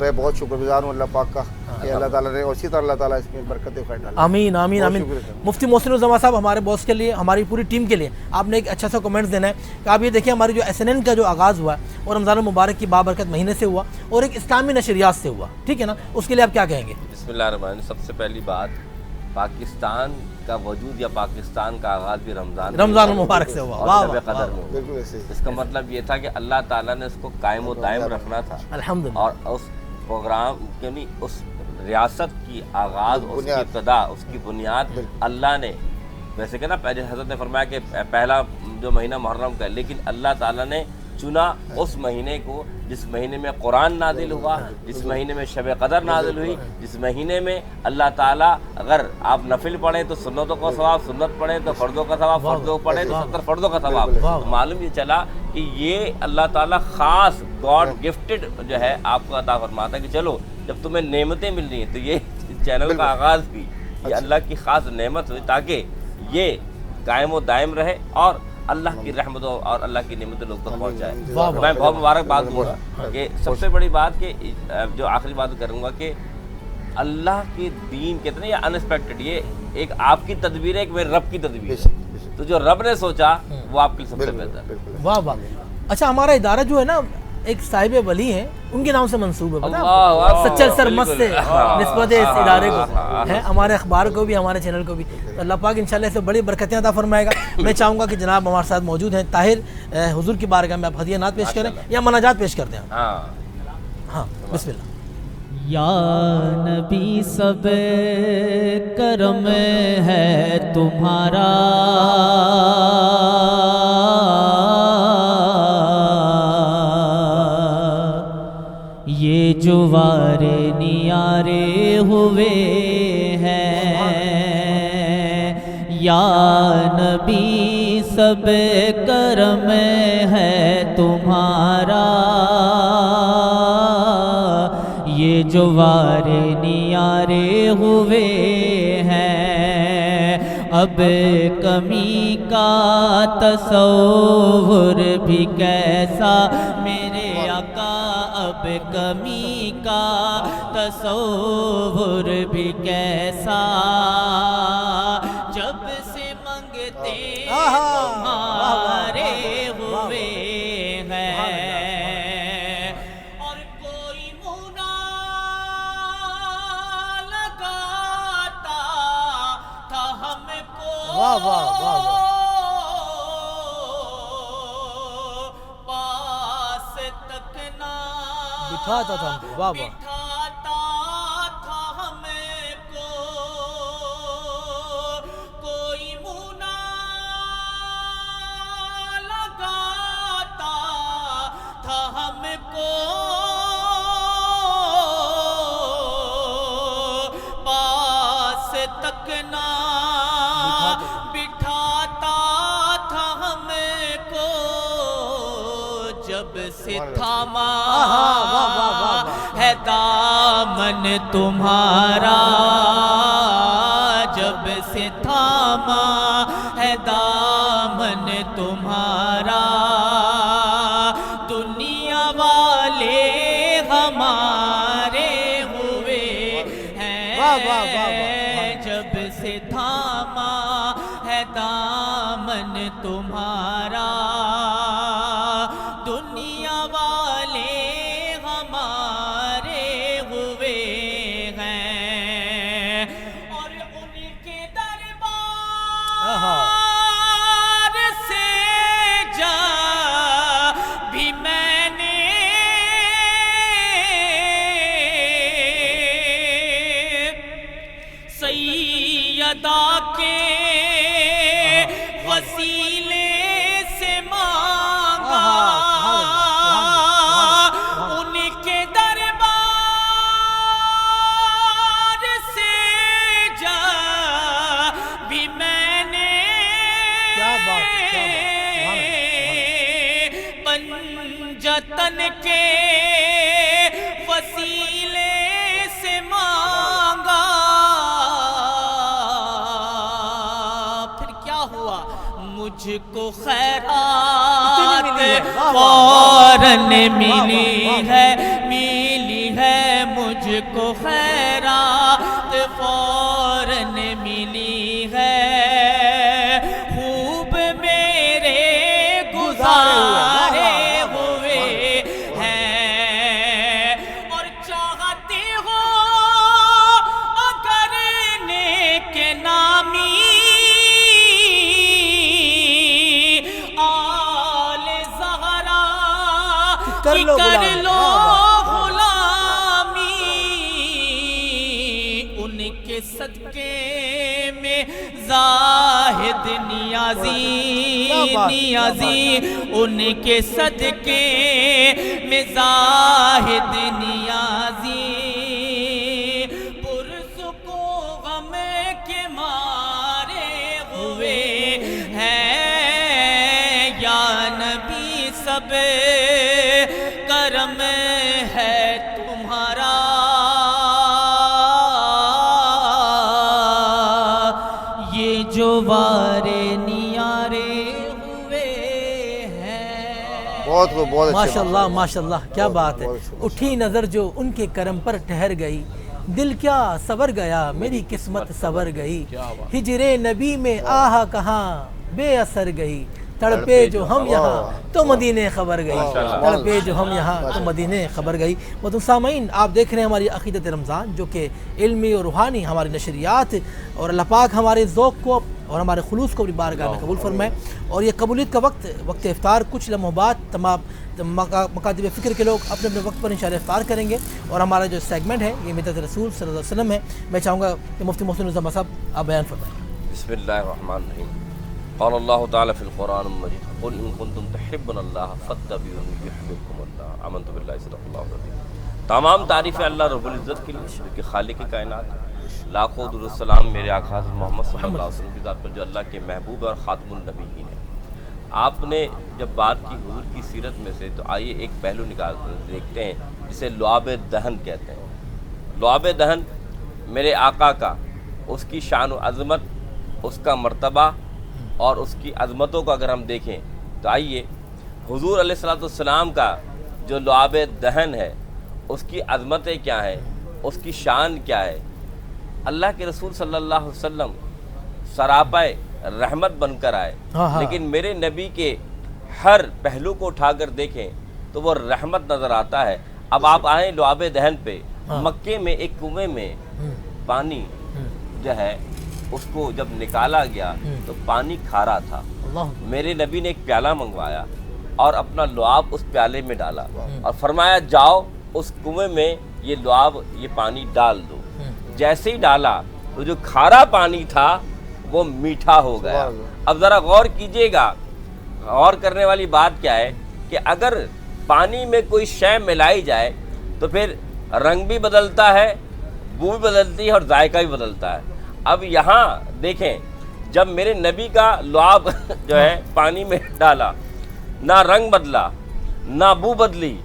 میں بہت شکر گزار ہوں اللہ پاک کا کہ اللہ تعالیٰ نے اسی طرح اللہ تعالیٰ اس میں برکت خیر ڈالا. آمین آمین آمین. مفتی محسن الزما صاحب, ہمارے باس کے لیے, ہماری پوری ٹیم کے لیے آپ نے ایک اچھا سا کمنٹس دینا ہے کہ آپ یہ دیکھیں ہماری جو SNN کا جو آغاز ہوا ہے اور رمضان المبارک کی بابرکت مہینے سے ہوا اور ایک اسلامی نشریات سے ہوا, ٹھیک ہے نا, اس کے لیے آپ کیا کہیں گے؟ بسم اللہ الرحمن الرحیم. سب سے پہلی بات, پاکستان کا وجود یا پاکستان کا آغاز بھی رمضان المبارک سے ہوا. اور شب قدر میں ہوا. اس کا مطلب یہ تھا کہ اللہ تعالیٰ نے اس کو قائم و دائم رکھنا تھا الحمدللہ, اور اس پروگرام یعنی اس ریاست کی آغاز, اس کی ابتدا, اس کی بنیاد اللہ نے, ویسے کہ نا پہلے حضرت نے فرمایا کہ پہلا جو مہینہ محرم کا ہے, لیکن اللہ تعالیٰ نے چنا اس مہینے کو جس مہینے میں قرآن نازل ہوا, جس مہینے میں شب قدر نازل ہوئی, جس مہینے میں اللہ تعالیٰ اگر آپ نفل پڑھیں تو سنتوں کا ثواب, سنت پڑھیں تو فرضوں کا ثواب, فرضوں پڑھیں تو 70 فرضوں کا ثواب. تو معلوم یہ چلا کہ یہ اللہ تعالیٰ خاص گاڈ گفٹڈ جو ہے آپ کو عطا فرماتا ہے کہ چلو جب تمہیں نعمتیں مل رہی ہیں تو یہ چینل کا آغاز بھی یہ اللہ کی خاص نعمت ہوئی تاکہ یہ قائم و دائم رہے اور اللہ کی رحمتوں اور اللہ کی نعمتوں لوگ تک پہنچ جائے. میں بہت مبارکباد دوں گا کہ سب سے بڑی بات کہ جو آخری بات کروں گا کہ اللہ کے دین کتنے یا انسپیکٹڈ, یہ ایک آپ کی تدبیر ہے, ایک میرے رب کی تدبیر ہے, تو جو رب نے سوچا وہ آپ کے لیے سب سے بہتر ہے. واہ واہ. اچھا, ہمارا ادارہ جو ہے نا ایک صاحب ولی ہیں, ان کے نام سے منسوب ہے, سچل سرمست سے نسبت ہے اس ادارے کو, ہے ہمارے اخبار کو بھی, ہمارے چینل کو بھی. اللہ پاک انشاءاللہ سے بڑی برکتیں عطا فرمائے گا. میں چاہوں گا کہ جناب ہمارے ساتھ موجود ہیں طاہر, حضور کی بارگاہ میں آپ ہدیہ نعت پیش کریں یا مناجات پیش کرتے ہیں. ہاں بسم اللہ. یا نبی سب کرم ہے تمہارا, یہ جو وارے نیارے ہوئے ہیں, یا نبی سب کرم ہے تمہارا, یہ جو وارے نیارے ہوئے ہیں, اب کمی کا تصور بھی کیسا میرے آقا, اب کمی کا تصور بھی کیسا, جب سے منگتے تمہارے ہوئے ہیں, اور کوئی منہ نہ لگاتا تھا ہم کو, واہ واہ واہ واہ. پاس تک نہ بٹھاتا تھا ہم کو, واہ واہ. بٹھاتا تھا ہم کو, کوئی منہ نہ لگاتا تھا ہم کو, پاس تک نہ بٹھاتا تھا ہم کو, جب سے تھاما ہے دامن تمہارا, جب سے تھاما ہے دامن تمہارا, دنیا والے ہمارے ہوئے ہیں, جب سے تھاما ہے دامن تمہارا, دنیا والے ہمارے ہوئے ہیں, اور ان کے دربار سے جا بھی میں نے سیدہ کے وسیلے سے مانگا, ان کے دربار سے جا بھی میں نے پنجتن کے وسیلے سے مانگا, پھر کیا ہوا, مجھ کو خیرات فوراً ملی ہے, ملی ہے کر لو غلامی ان کے صدقے میں زاہد نیازی ان کے صدقے میں زاہد نیازی پرسکو غم کے مارے ہوئے ہیں یا نبی سب کرم ہے تمہارا یہ جو وارے نیارے ہوئے ہیں. بہت ماشاء اللہ ماشاء اللہ، کیا بات ہے. اٹھی نظر جو ان کے کرم پر ٹھہر گئی، دل کیا سور گیا میری قسمت سور گئی. ہجر نبی میں آہا کہاں بے اثر گئی، تڑپے جو ہم یہاں تو مدینے خبر گئی، تڑپے جو ہم یہاں تو مدینے خبر گئی. محترم سامعین، آپ دیکھ رہے ہیں ہماری عقیدت رمضان، جو کہ علمی اور روحانی ہماری نشریات، اور اللہ پاک ہمارے ذوق کو اور ہمارے خلوص کو اپنی بارگاہ میں قبول فرمائے. اور یہ قبولیت کا وقت افطار کچھ لمحوں بعد تمام مکاتب فکر کے لوگ اپنے اپنے وقت پر انشاءاللہ افطار کریں گے. اور ہمارا جو سیگمنٹ ہے یہ مدحت رسول صلی اللہ علیہ وسلم ہے. میں چاہوں گا کہ مفتی محسن الزمان صاحب آپ بیان فرمائیں. بسم اللہ الرحمن الرحیم. قال اللہ تعالی فی القرآن المجید قل ان کنتم تحبون اللہ فاتبعونی یحببکم اللہ. آمنت باللہ صدق اللہ العظیم. تمام تعریف ہے اللہ رب العزت کے لیے جو کہ خالق کائنات. لاکھوں درود السلام میرے آقا محمد صلی اللہ علیہ وسلم کی ذات پر جو اللہ کے محبوب اور خاتم النبیین ہیں. آپ نے جب بات کی حضور کی سیرت میں سے، تو آئیے ایک پہلو دیکھتے ہیں جسے لعاب دہن کہتے ہیں. لعاب دہن میرے آقا کا، اس کی شان و عظمت، اس کا مرتبہ اور اس کی عظمتوں کو اگر ہم دیکھیں تو آئیے حضور علیہ السلام کا جو لعاب دہن ہے اس کی عظمتیں کیا ہیں، اس کی شان کیا ہے. اللہ کے رسول صلی اللہ علیہ وسلم سراپائے رحمت بن کر آئے، لیکن میرے نبی کے ہر پہلو کو اٹھا کر دیکھیں تو وہ رحمت نظر آتا ہے. اب آپ آئیں لعاب دہن پہ. مکے میں ایک کنویں میں پانی جو ہے اس کو جب نکالا گیا تو پانی کھارا تھا. میرے نبی نے ایک پیالہ منگوایا اور اپنا لعاب اس پیالے میں ڈالا اور فرمایا جاؤ اس کنویں میں یہ لعاب یہ پانی ڈال دو. جیسے ہی ڈالا تو جو کھارا پانی تھا وہ میٹھا ہو گیا. اب ذرا غور کیجئے گا، غور کرنے والی بات کیا ہے کہ اگر پانی میں کوئی شے ملائی جائے تو پھر رنگ بھی بدلتا ہے، بو بھی بدلتی ہے اور ذائقہ بھی بدلتا ہے. اب یہاں دیکھیں جب میرے نبی کا لعاب جو ہے پانی میں ڈالا، نہ رنگ بدلا، نہ بو بدلی،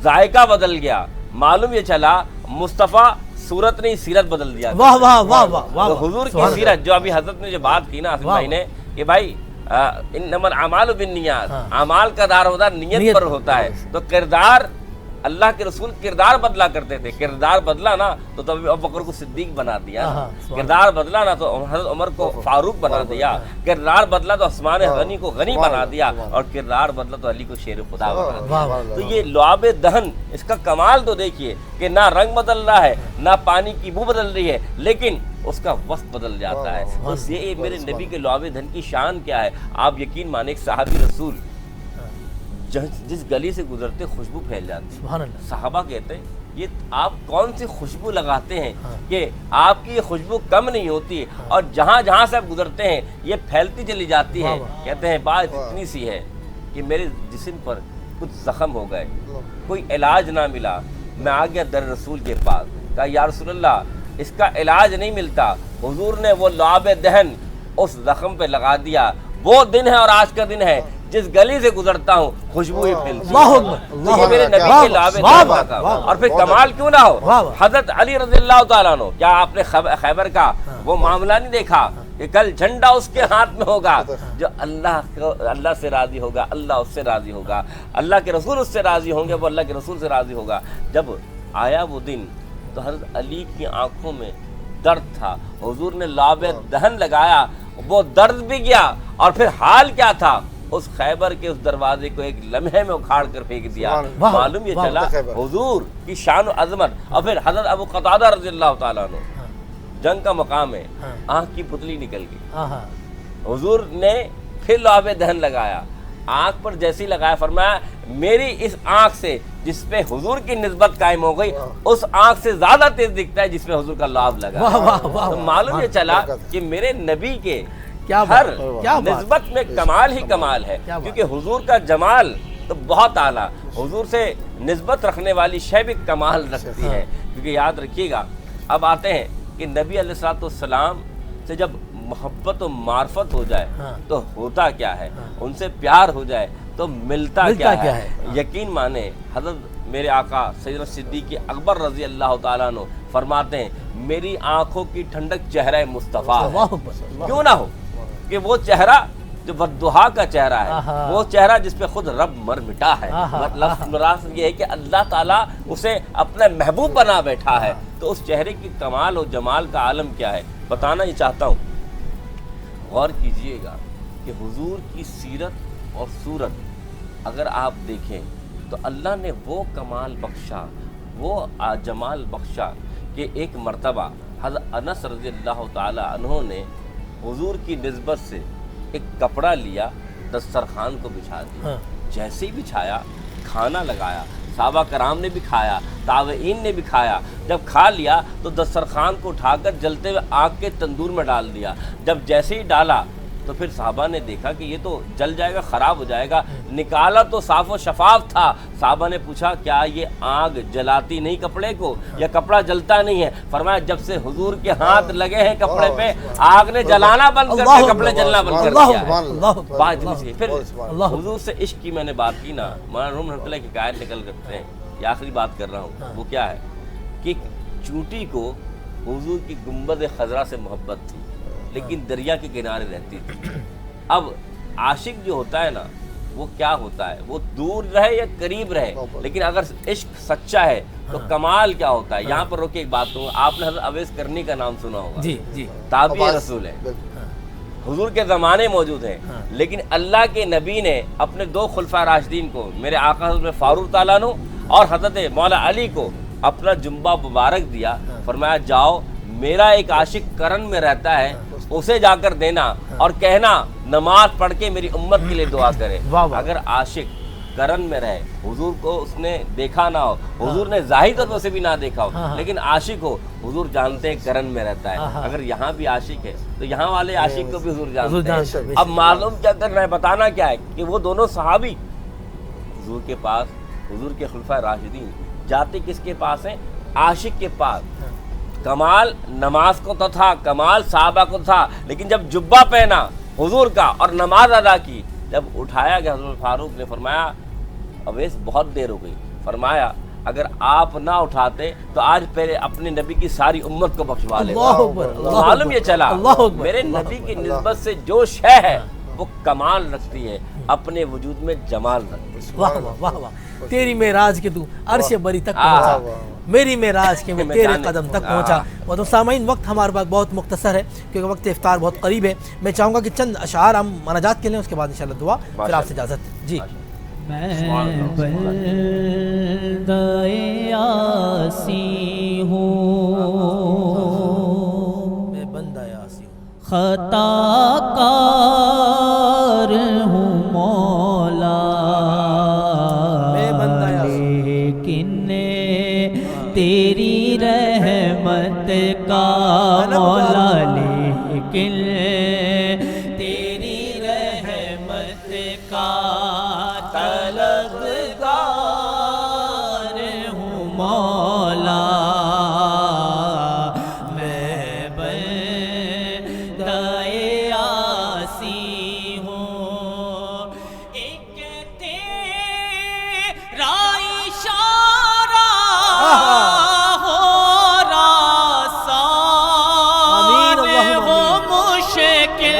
ذائقہ بدل گیا. معلوم یہ چلا مصطفیٰ صورت نہیں سیرت بدل دیا. واہ واہ واہ واہ. حضور کی سیرت جو ابھی حضرت نے جو بات کی نا آصف بھائی نے کہ بھائی انما الاعمال بالنیات، اعمال کا دارومدار نیت پر ہوتا ہے. تو کردار اللہ کے رسول کردار بدلا کرتے تھے. کردار بدلا نا تو ابو بکر کو صدیق بنا دیا، کردار بدلا نا تو حضرت عمر کو فاروق بنا دیا، کردار بدلا تو عثمان غنی کو غنی بنا دیا، اور کردار بدلا تو علی کو شیر خدا بنا دیا. تو یہ لعاب دہن اس کا کمال تو دیکھیے کہ نہ رنگ بدل رہا ہے، نہ پانی کی بو بدل رہی ہے، لیکن اس کا وصف بدل جاتا ہے. بس یہ میرے نبی کے لعاب دہن کی شان کیا ہے. آپ یقین مانے ایک صحابی رسول جس گلی سے گزرتے خوشبو پھیل جاتی. سبحان اللہ. صحابہ کہتے ہیں یہ آپ کون سی خوشبو لگاتے ہیں کہ آپ کی یہ خوشبو کم نہیں ہوتی اور جہاں جہاں سے آپ گزرتے ہیں یہ پھیلتی چلی جاتی ہے. کہتے ہیں بات اتنی سی ہے کہ میرے جسم پر کچھ زخم ہو گئے، کوئی علاج نہ ملا، میں آ گیا در رسول کے پاس، کہا یا رسول اللہ اس کا علاج نہیں ملتا. حضور نے وہ لعاب دہن اس زخم پہ لگا دیا. وہ دن ہے اور آج کا دن ہے جس گلی سے گزرتا ہوں خوشبو ہی پھیلتی ہے. یہ میرے نبی کے لعاب دہن کا. اور پھر کمال کیوں نہ ہو، حضرت علی رضی اللہ تعالیٰ عنہ، کیا آپ نے خیبر کا وہ معاملہ نہیں دیکھا کہ کل جھنڈا اس کے ہاتھ میں ہوگا جو اللہ سے راضی ہوگا، اللہ اس سے راضی ہوگا، اللہ کے رسول اس سے راضی ہوں گے، وہ اللہ کے رسول سے راضی ہوگا. جب آیا وہ دن تو حضرت علی کی آنکھوں میں درد تھا. حضور نے لعاب دہن لگایا، وہ درد بھی گیا. اور پھر حال کیا تھا، اس خیبر کے اس دروازے کو ایک لمحے میں اکھاڑ کر پھینک دیا. معلوم یہ چلا حضور کی شان و عظمت. اور پھر حضرت ابو قتادہ رضی اللہ تعالیٰ عنہ، جنگ کا مقام ہے، آنکھ کی پتلی نکل گئی. حضور نے پھر لعاب دہن لگایا. آنکھ پر جیسے ہی لگایا فرمایا میری اس آنکھ سے جس پہ حضور کی نسبت قائم ہو گئی اس آنکھ سے زیادہ تیز دکھتا ہے جس پہ حضور کا لعاب لگا. تو معلوم یہ چلا کہ میرے نبی کے ہر نسبت میں کمال ہی کمال ہے, کیونکہ حضور کا جمال تو بہت اعلیٰ, حضور سے نسبت رکھنے والی شے بھی کمال رکھتی ہے. کیونکہ یاد رکھیے گا, اب آتے ہیں کہ نبی علیہ الصلوۃ والسلام سے جب محبت و معرفت ہو جائے تو ہوتا کیا ہے, ان سے پیار ہو جائے تو ملتا کیا ہے. یقین مانے حضرت میرے آقا سیدنا صدیق اکبر رضی اللہ تعالیٰ عنہ فرماتے ہیں میری آنکھوں کی ٹھنڈک چہرہ مصطفیٰ ہے. کیوں نہ ہو کہ وہ چہرہ جو والضحیٰ کا چہرہ ہے, وہ چہرہ جس پہ خود رب مر مٹا ہے. مطلب مراد یہ ہے کہ اللہ تعالیٰ اسے اپنا محبوب بنا بیٹھا ہے. تو اس چہرے کی کمال و جمال کا عالم کیا ہے بتانا یہ چاہتا ہوں. غور کیجئے گا کہ حضور کی سیرت اور صورت اگر آپ دیکھیں تو اللہ نے وہ کمال بخشا, وہ جمال بخشا کہ ایک مرتبہ حضرت انس رضی اللہ تعالی عنہ نے حضور کی نسبت سے ایک کپڑا لیا, دسترخوان کو بچھا دیا. جیسے ہی بچھایا کھانا لگایا, صحابہ کرام نے بھی کھایا, تابعین نے بھی کھایا. جب کھا لیا تو دسترخوان کو اٹھا کر جلتے ہوئے آگ کے تندور میں ڈال دیا. جب جیسے ہی ڈالا تو پھر صحابہ نے دیکھا کہ یہ تو جل جائے گا, خراب ہو جائے گا. نکالا تو صاف و شفاف تھا. صحابہ نے پوچھا کیا یہ آگ جلاتی نہیں کپڑے کو, یا کپڑا جلتا نہیں ہے؟ فرمایا جب سے حضور کے ہاتھ لگے ہیں کپڑے پہ آگ نے جلانا بند کر دیا, کپڑے جلنا بند کر دیا ہے. پھر حضور سے عشق کی میں نے بات کی نا, مولانا روم رحمۃ اللہ کی قائد نکل کرتے ہیں. یہ آخری بات کر رہا ہوں, وہ کیا ہے کہ چونٹی کو حضور کی گنبد خضرا سے محبت تھی لیکن دریا کے کنارے رہتی تھی. اب عاشق جو ہوتا ہے نا وہ کیا ہوتا ہے, وہ دور رہے یا قریب رہے, لیکن اگر عشق سچا ہے تو کمال کیا ہوتا ہے. یہاں پر روکے ایک بات کہوں, آپ نے حضرت اویس کرنی کا نام سنا ہوگا. جی جی, تابعی رسول ہے, حضور کے زمانے موجود ہیں, لیکن اللہ کے نبی نے اپنے دو خلفاء راشدین کو, میرے آقا حضرت فاروق تعالیٰ عنہ اور حضرت مولا علی کو اپنا جنبہ مبارک دیا. فرمایا جاؤ میرا ایک عاشق کرن میں رہتا ہے, اسے جا کر دینا اور کہنا نماز پڑھ کے میری امت کے لیے دعا کرے. اگر عاشق کرن میں رہے, حضور کو اس نے دیکھا نہ ہو, حضور نے ظاہر طور سے بھی نہ دیکھا ہو, لیکن عاشق ہو, حضور جانتے ہیں کرن میں رہتا ہے. اگر یہاں بھی عاشق ہے تو یہاں والے عاشق کو بھی حضور جانتے ہیں. اب معلوم کیا کرنا ہے, بتانا کیا ہے کہ وہ دونوں صحابی حضور کے پاس, حضور کے خلفائے راشدین جاتے کس کے پاس ہیں, عاشق کے پاس. کمال نماز کو تو تھا, کمال صحابہ کو تھا, لیکن جب جبہ پہنا حضور کا اور نماز ادا کی, جب اٹھایا گیا حضرت فاروق نے فرمایا اویس بہت دیر ہو گئی. فرمایا اگر آپ نہ اٹھاتے تو آج پہلے اپنے نبی کی ساری امت کو بخشوا لے. معلوم یہ چلا میرے نبی کی نسبت سے جو شے ہے وہ کمال رکھتی ہے, اپنے وجود میں جمال رکھتی ہے. واہ واہ واہ, تیری معراج کے تو عرش بری تک پہنچا, میری معراج کے میں تیرے قدم تک پہنچا. تو سامعین وقت ہمارے پاس بہت مختصر ہے کیونکہ وقت افطار بہت قریب ہے. میں چاہوں گا کہ چند اشعار ہم مناجات کے لیں, اس کے بعد انشاءاللہ دعا, پھر آپ سے اجازت. جی. میں بندہ یاسی ہوں, میں بندہ یاسی ہوں, خطا کار ہوں مولا, میں بندہ یاسی, لیکن تیری رحمت کا مولا, لیکن تیری رحمت کا طلبگار ہوں مولا. میں بندہ یاسی ہوں, ایک تیرا اشارہ ہو راسا میں وہ مشکل,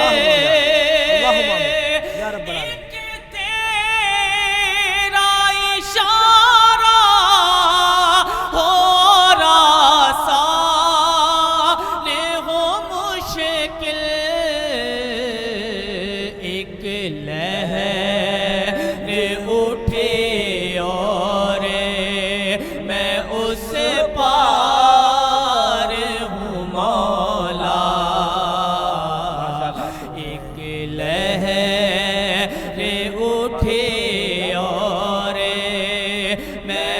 میں